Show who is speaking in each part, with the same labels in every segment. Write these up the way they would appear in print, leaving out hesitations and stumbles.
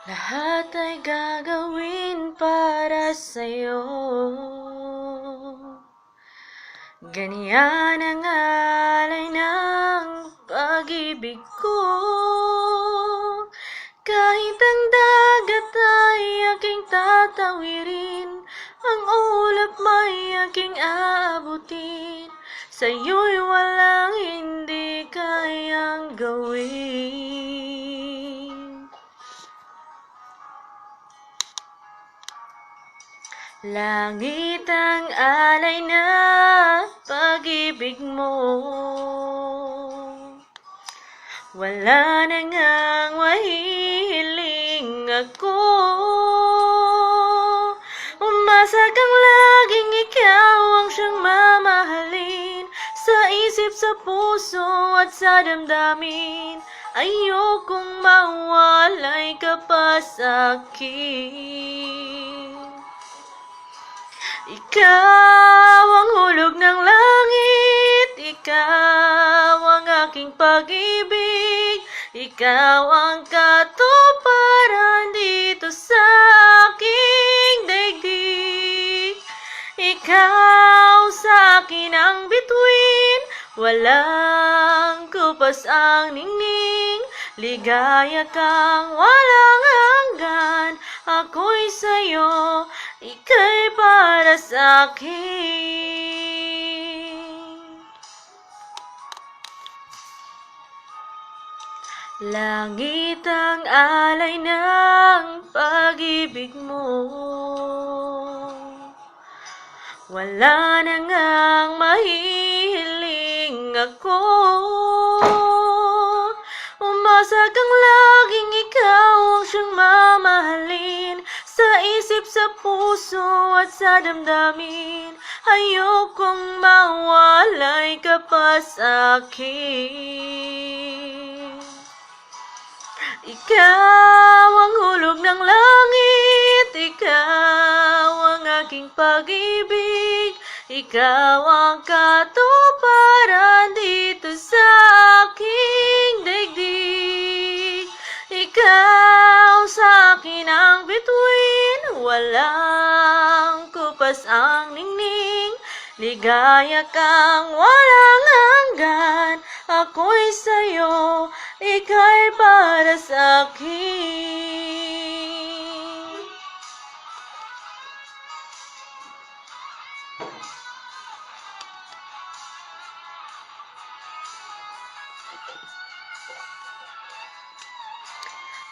Speaker 1: Lahat ay gagawin para sa'yo. Ganyan ang alay ng pag-ibig ko. Kahit ang dagat ay aking tatawirin, ang ulap may aking aabutin, sa'yo'y walang hindi kayang gawin. Langit ang alay na pag-ibig mo. Wala na ngang mahihiling ako. Umasa kang laging ikaw ang siyang mamahalin, sa isip, sa puso at sa damdamin. Ayokong mawalay ka pa sa'kin. Ikaw ang hulog ng langit, ikaw ang aking pag-ibig, ikaw ang katuparan dito sa aking daigdig. Ikaw sa akin ang bituin, walang kupas ang ningning, ligaya kang walang hanggan, ako'y sa'yo, ika'y para sa'kin. Langit ang alay ng pag-ibig mo. Wala na ngang mahihiling ako. Umasa kang laging ikaw ang siyang mamahalin, sa isip, sa puso at sa damdamin. Ayokong mawalay ka pa sa'kin. Ikaw ang hulog ng langit, ikaw ang aking pag-ibig, ikaw ang katuparan dito sa aking daigdig. Ikaw sa akin ang bituin, walang kupas ang ningning, ligaya kang walang hanggan, ako'y sa'yo, ika'y para sa'kin.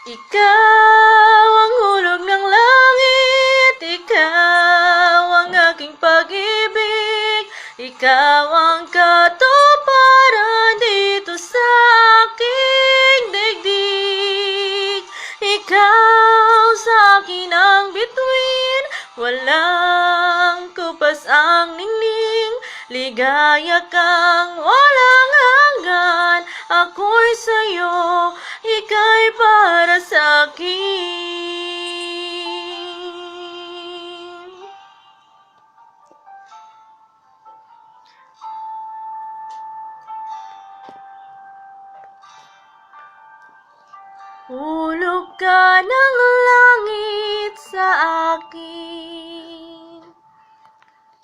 Speaker 1: Ikaw ang hulog ng langit, ikaw ang aking pag-ibig, ikaw ang katuparan dito sa aking daigdig. Ikaw sa akin ang bituin, walang kupas ang ningning, ligaya kang walang hanggan, ako'y sa'yo, ika'y para sa'kin. Hulog ka ng langit sa akin.